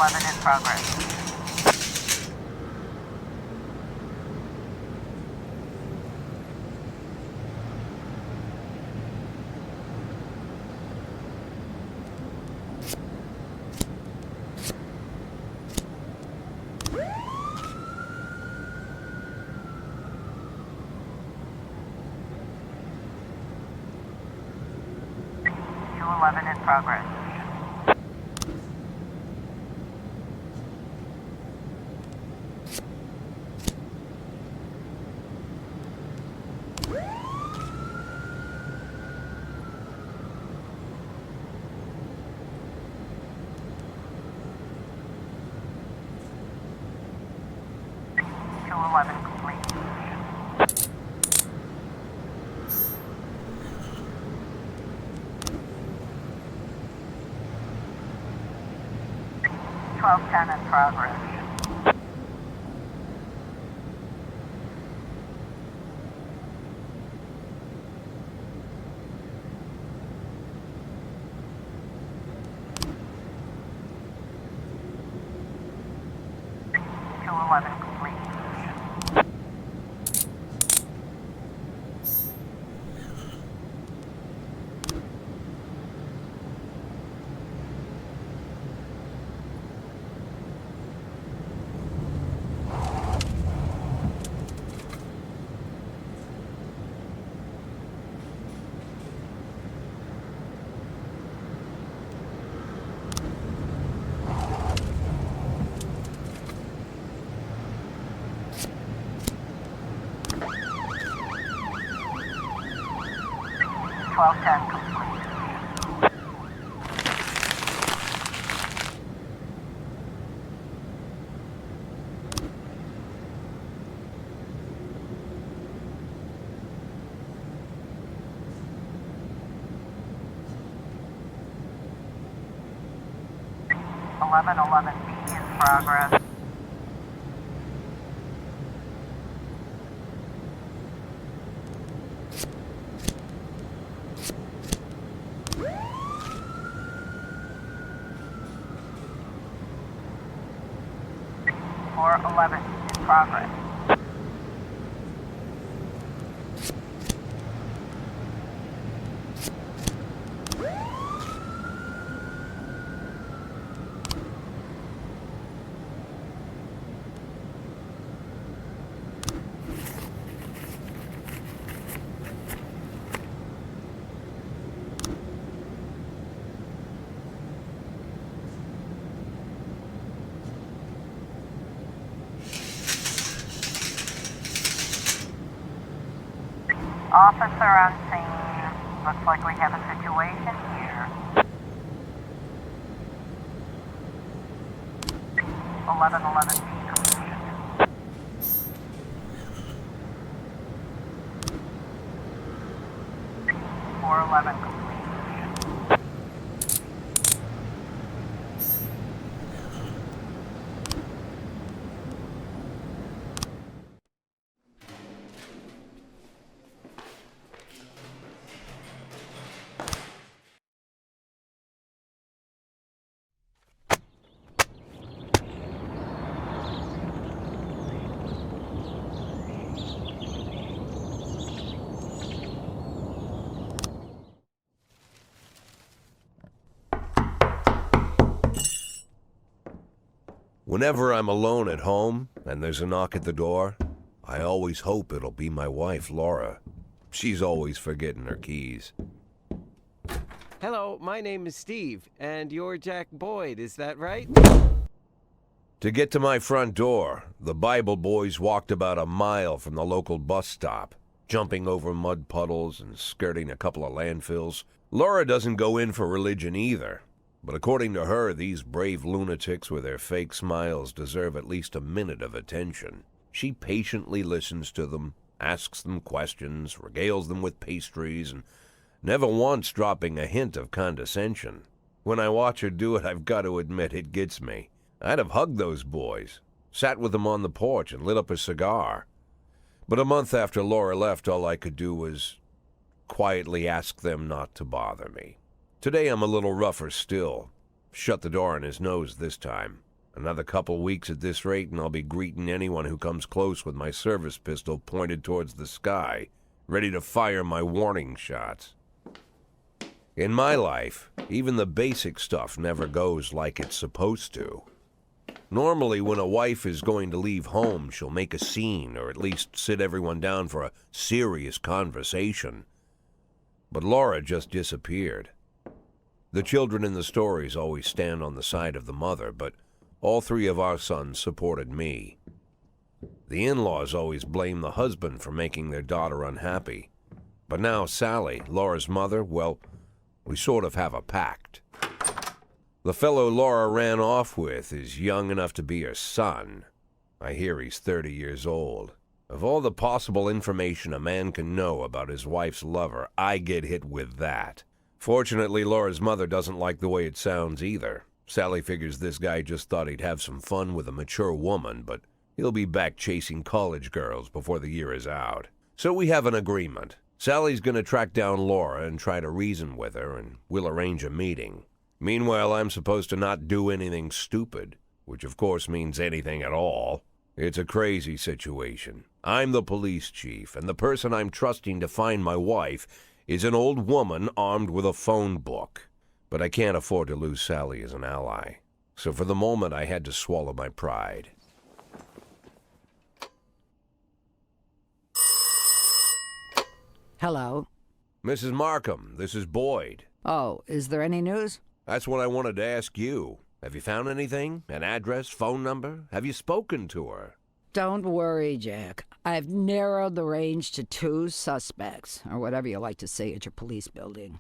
11 in progress. Two 11 in progress. Two 11 complete. Twelve 10 in progress. Two 11 complete. Twelve 10 complete. Eleven 11 B in progress. Four 11 in progress. Officer on scene. Looks like we have a situation here. 11 B complete. Four 11 complete. Whenever I'm alone at home and there's a knock at the door, I always hope it'll be my wife, Laura. She's always forgetting her keys. Hello, my name is Steve, and you're Jack Boyd, is that right? To get to my front door, the Bible boys walked about a mile from the local bus stop, jumping over mud puddles and skirting a couple of landfills. Laura doesn't go in for religion either. But according to her, these brave lunatics with their fake smiles deserve at least a minute of attention. She patiently listens to them, asks them questions, regales them with pastries, and never once dropping a hint of condescension. When I watch her do it, I've got to admit it gets me. I'd have hugged those boys, sat with them on the porch and lit up a cigar. But a month after Laura left, all I could do was quietly ask them not to bother me. Today I'm a little rougher still. Shut the door on his nose this time. Another couple weeks at this rate, and I'll be greeting anyone who comes close with my service pistol pointed towards the sky, ready to fire my warning shots. In my life, even the basic stuff never goes like it's supposed to. Normally, when a wife is going to leave home, she'll make a scene, or at least sit everyone down for a serious conversation. But Laura just disappeared. The children in the stories always stand on the side of the mother, but all three of our sons supported me. The in-laws always blame the husband for making their daughter unhappy. But now Sally, Laura's mother, well, we sort of have a pact. The fellow Laura ran off with is young enough to be her son. I hear he's 30 years old. Of all the possible information a man can know about his wife's lover, I get hit with that. Fortunately, Laura's mother doesn't like the way it sounds either. Sally figures this guy just thought he'd have some fun with a mature woman, but he'll be back chasing college girls before the year is out. So we have an agreement. Sally's going to track down Laura and try to reason with her, and we'll arrange a meeting. Meanwhile, I'm supposed to not do anything stupid, which of course means anything at all. It's a crazy situation. I'm the police chief, and the person I'm trusting to find my wife is an old woman armed with a phone book. But I can't afford to lose Sally as an ally. So for the moment, I had to swallow my pride. Hello. Mrs. Markham, this is Boyd. Oh, is there any news? That's what I wanted to ask you. Have you found anything? An address, phone number? Have you spoken to her? Don't worry, Jack. I've narrowed the range to 2 suspects, or whatever you like to say at your police building.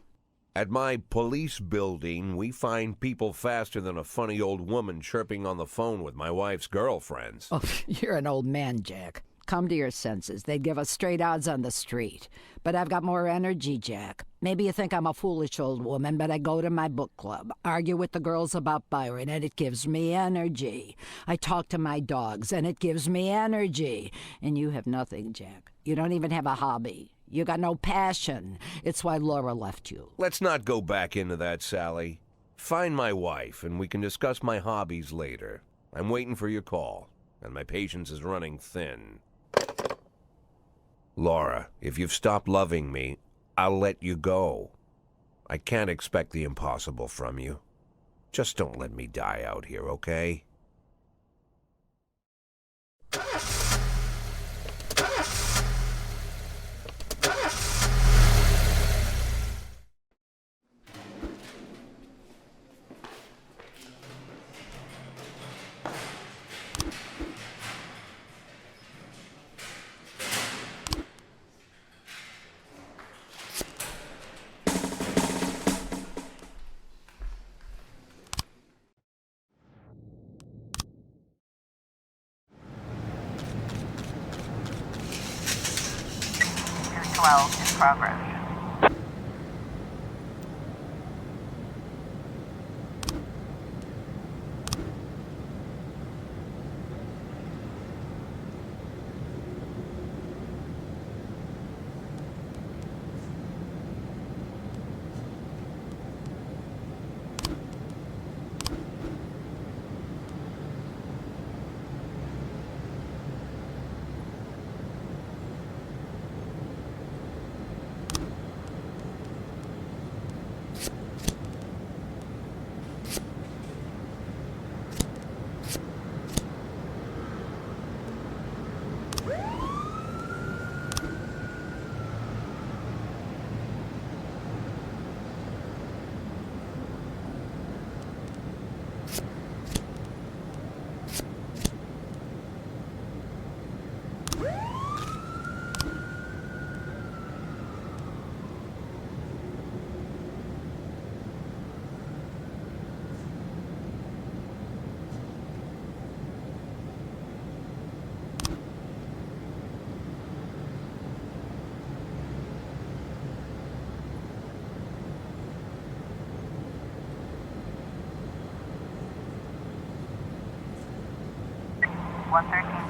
At my police building, we find people faster than a funny old woman chirping on the phone with my wife's girlfriends. Oh, you're an old man, Jack. Come to your senses. They'd give us straight odds on the street. But I've got more energy, Jack. Maybe you think I'm a foolish old woman, but I go to my book club, argue with the girls about Byron, and it gives me energy. I talk to my dogs, and it gives me energy. And you have nothing, Jack. You don't even have a hobby. You got no passion. It's why Laura left you. Let's not go back into that, Sally. Find my wife, and we can discuss my hobbies later. I'm waiting for your call, and my patience is running thin. Laura, if you've stopped loving me, I'll let you go. I can't expect the impossible from you. Just don't let me die out here, okay? In progress.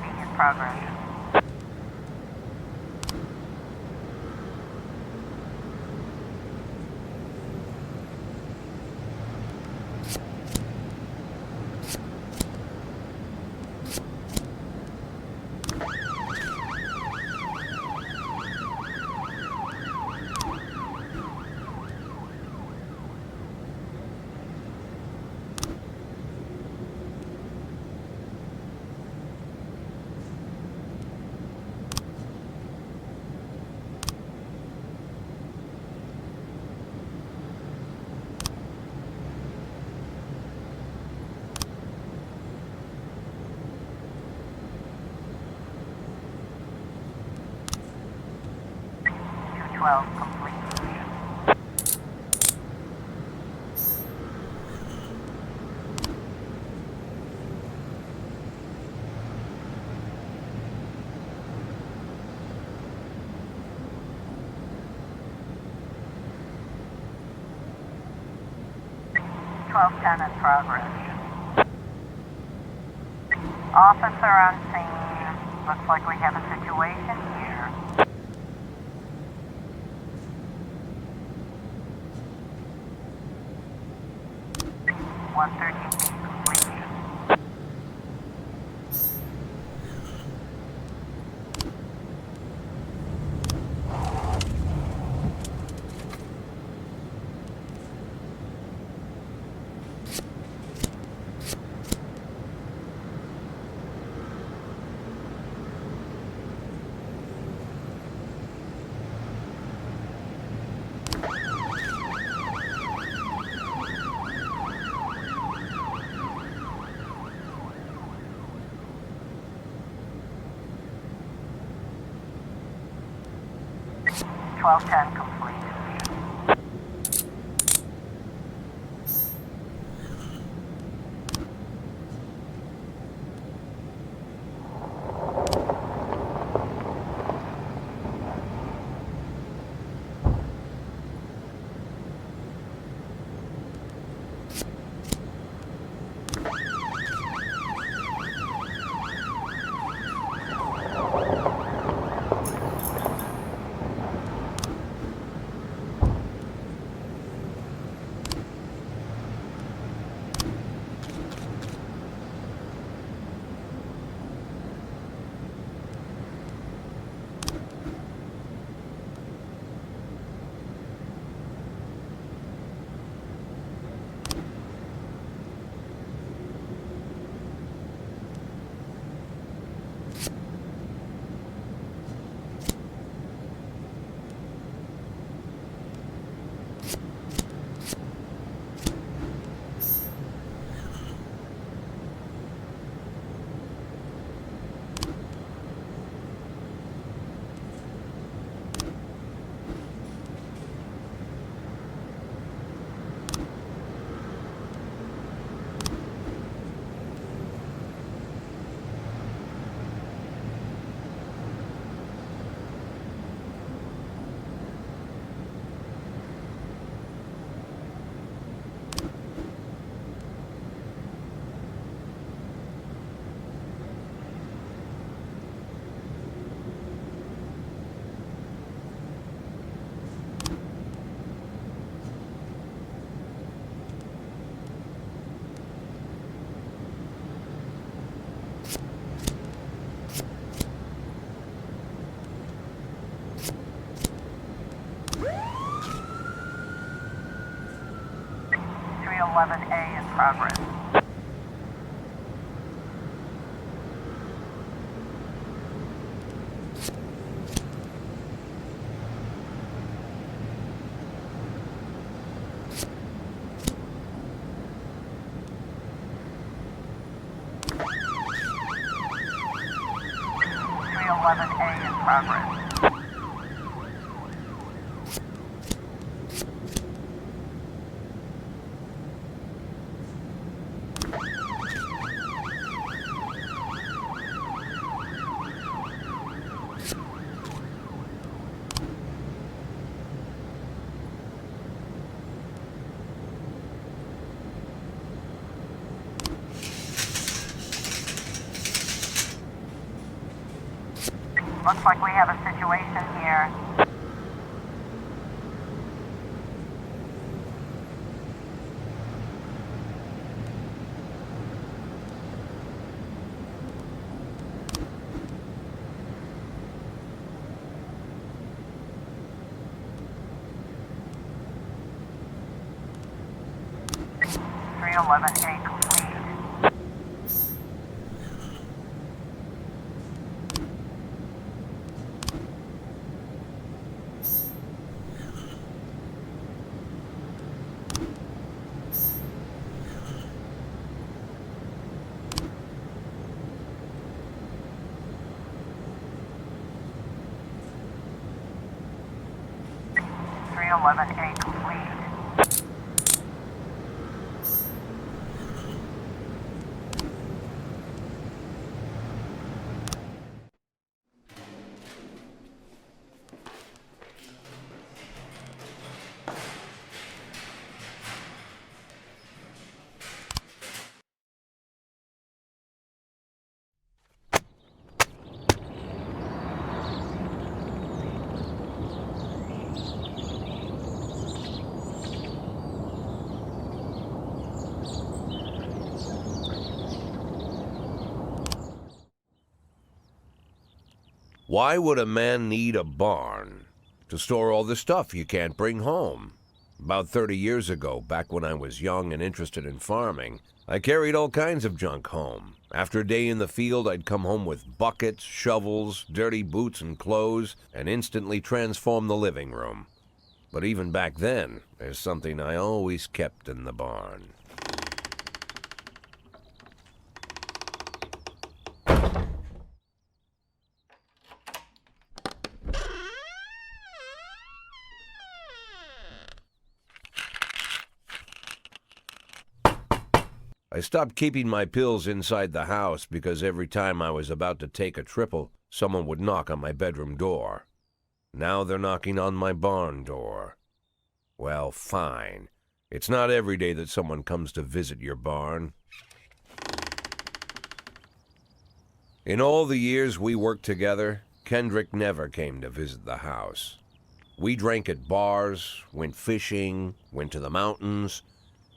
B in progress. 12 complete. 1210 in progress. Officer on scene. Looks like we have a situation here. 130 feet complete. Twelve ten complete. A in progress. A in progress. Looks like we have a situation here. A complete. 11A complete. Why would a man need a barn? To store all the stuff you can't bring home. About 30 years ago, back when I was young and interested in farming, I carried all kinds of junk home. After a day in the field, I'd come home with buckets, shovels, dirty boots and clothes, and instantly transform the living room. But even back then, there's something I always kept in the barn. I stopped keeping my pills inside the house because every time I was about to take a triple, someone would knock on my bedroom door. Now they're knocking on my barn door. Well, fine. It's not every day that someone comes to visit your barn. In all the years we worked together, Kendrick never came to visit the house. We drank at bars, went fishing, went to the mountains,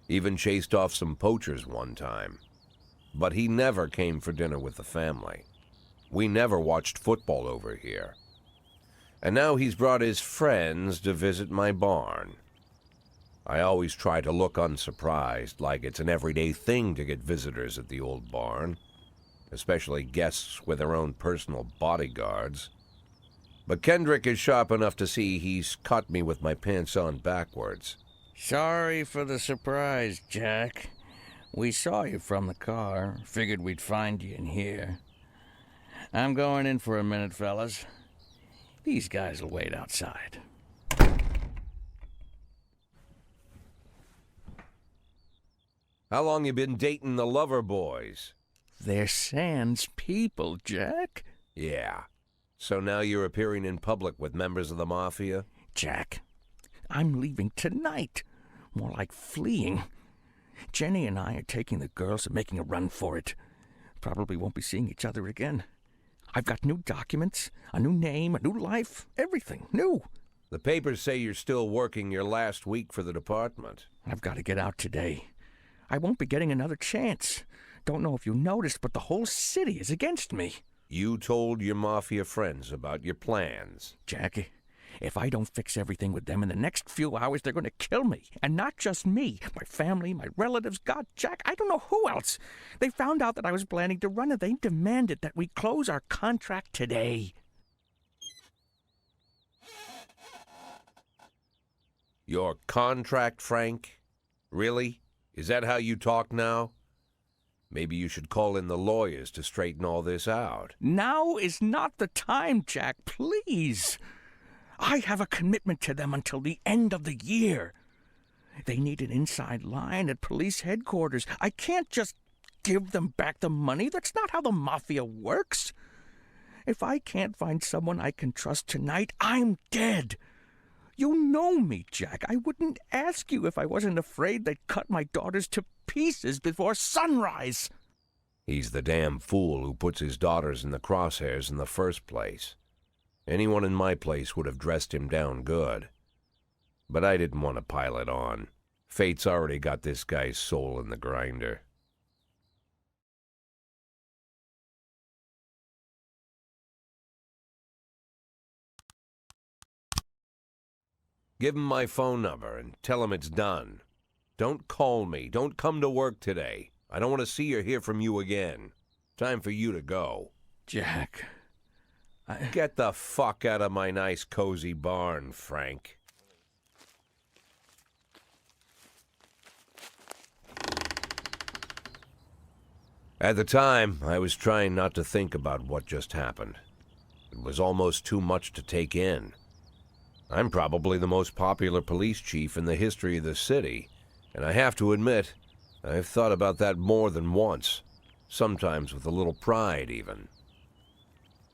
even chased off some poachers one time. But he never came for dinner with the family. We never watched football over here. And now he's brought his friends to visit my barn. I always try to look unsurprised, like it's an everyday thing to get visitors at the old barn, especially guests with their own personal bodyguards. But Kendrick is sharp enough to see he's caught me with my pants on backwards. Sorry for the surprise, Jack. We saw you from the car. Figured we'd find you in here. I'm going in for a minute, fellas. These guys will wait outside. How long you been dating the lover boys? They're Sans people, Jack. Yeah. So now you're appearing in public with members of the Mafia? Jack, I'm leaving tonight. More like fleeing. Jenny and I are taking the girls and making a run for it. Probably won't be seeing each other again. I've got new documents, a new name, a new life, everything new. The papers say you're still working your last week for the department. I've got to get out today. I won't be getting another chance. Don't know if you noticed, but the whole city is against me. You told your Mafia friends about your plans. Jackie, if I don't fix everything with them in the next few hours, they're going to kill me. And not just me. My family, my relatives, God, Jack, I don't know who else. They found out that I was planning to run and they demanded that we close our contract today. Your contract, Frank? Really? Is that how you talk now? Maybe you should call in the lawyers to straighten all this out. Now is not the time, Jack, please. I have a commitment to them until the end of the year. They need an inside line at police headquarters. I can't just give them back the money. That's not how the Mafia works. If I can't find someone I can trust tonight, I'm dead. You know me, Jack. I wouldn't ask you if I wasn't afraid they'd cut my daughters to pieces before sunrise. He's the damn fool who puts his daughters in the crosshairs in the first place. Anyone in my place would have dressed him down good. But I didn't want to pile it on. Fate's already got this guy's soul in the grinder. Give him my phone number and tell him it's done. Don't call me. Don't come to work today. I don't want to see or hear from you again. Time for you to go. Jack, Get the fuck out of my nice cozy barn, Frank. At the time, I was trying not to think about what just happened. It was almost too much to take in. I'm probably the most popular police chief in the history of the city, and I have to admit, I've thought about that more than once, sometimes with a little pride even.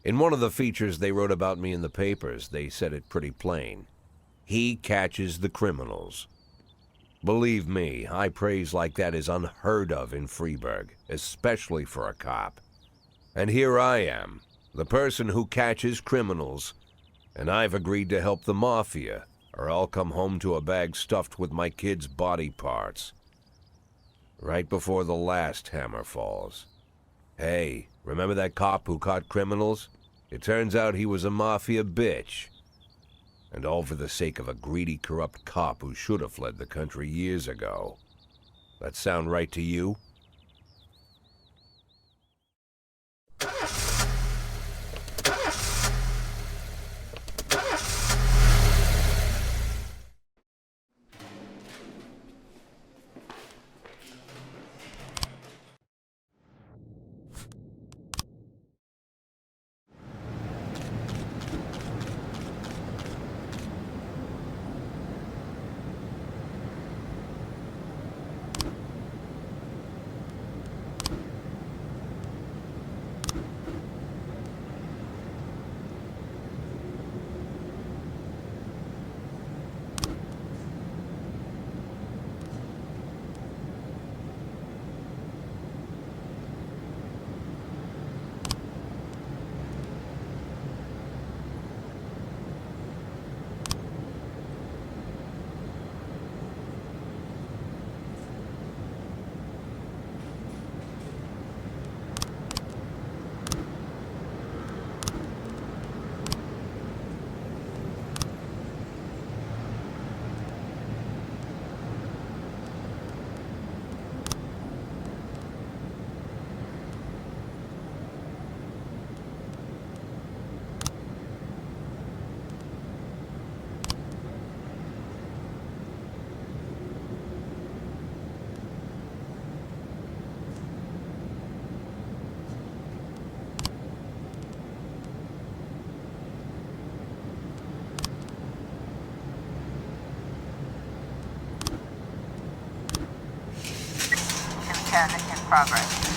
In one of the features they wrote about me in the papers, they said it pretty plain. He catches the criminals. Believe me, high praise like that is unheard of in Freeburg, especially for a cop. And here I am, the person who catches criminals, and I've agreed to help the mafia, or I'll come home to a bag stuffed with my kids' body parts. Right before the last hammer falls. Hey, remember that cop who caught criminals? It turns out he was a mafia bitch. And all for the sake of a greedy, corrupt cop who should have fled the country years ago. That sound right to you? In progress.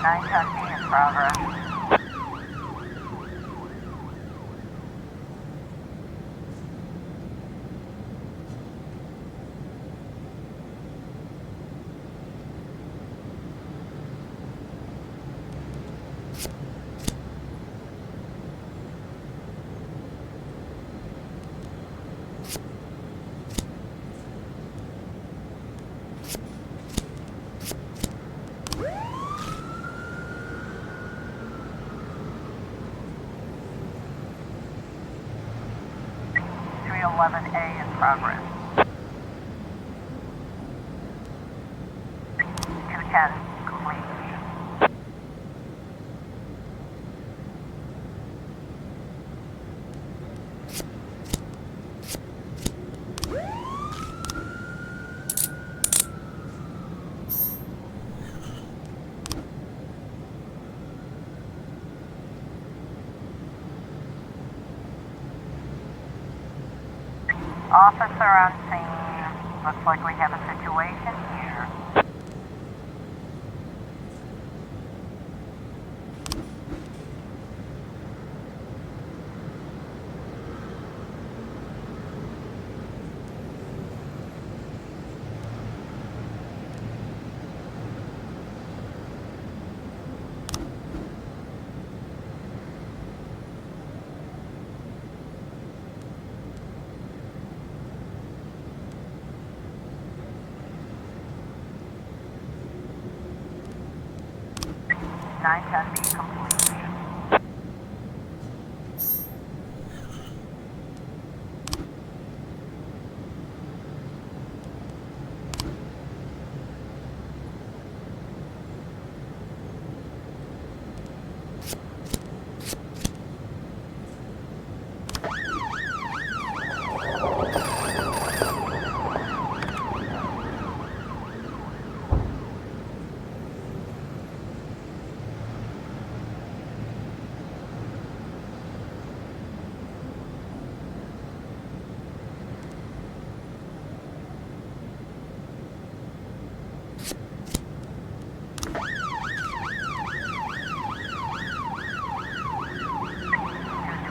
Nine-10B in progress. A in progress. 210 complete. Officer on scene. Looks like we have a situation here. Nine-10B complete.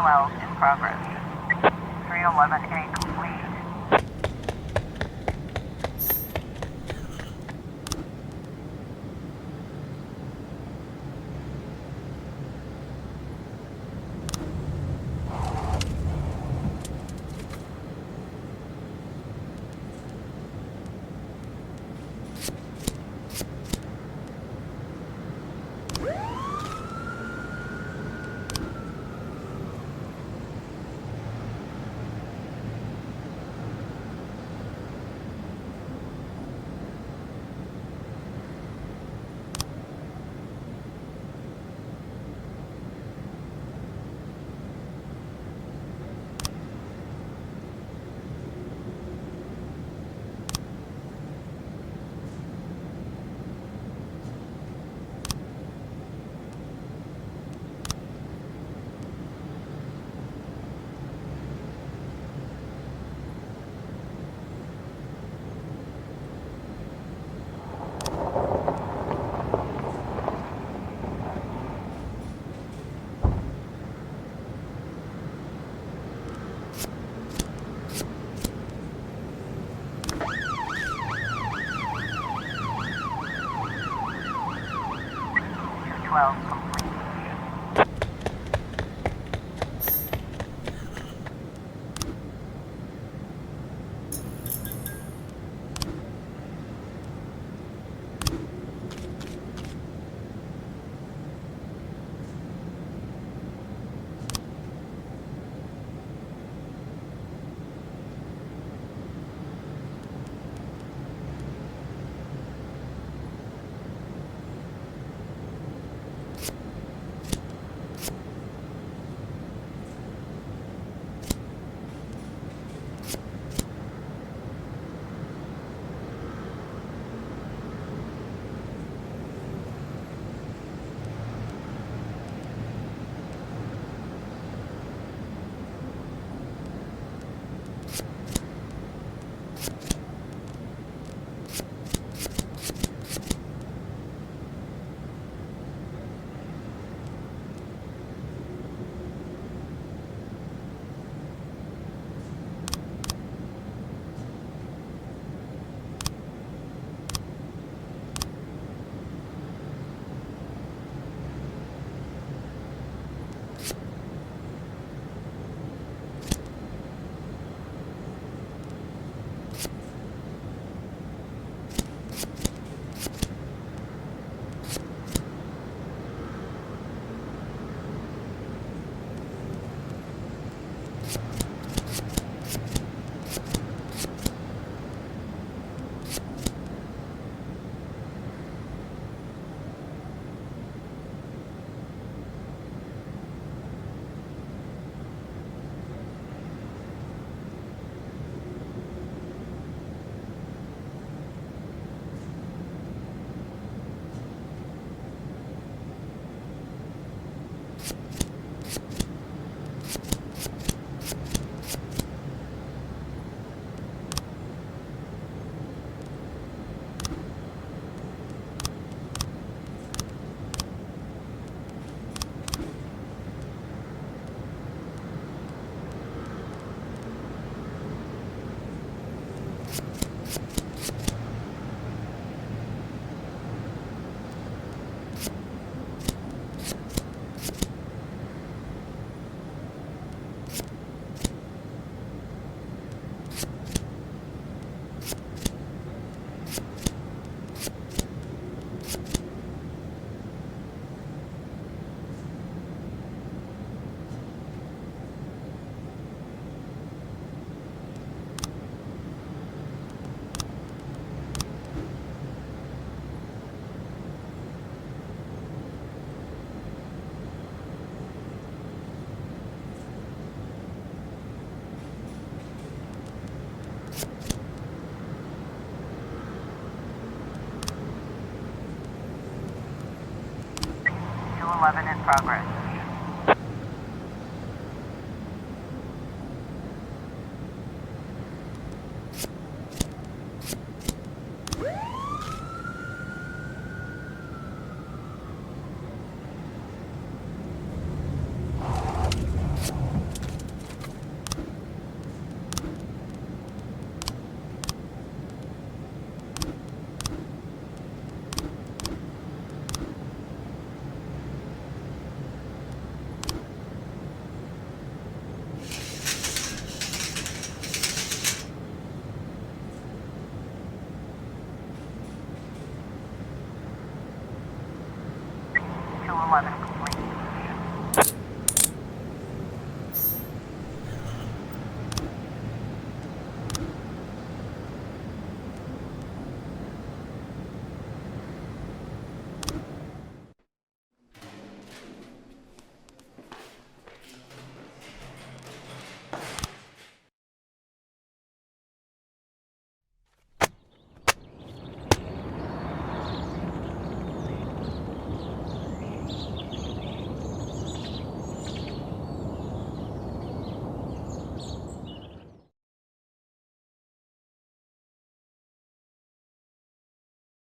212 in progress. 311A complete. Complete. progress.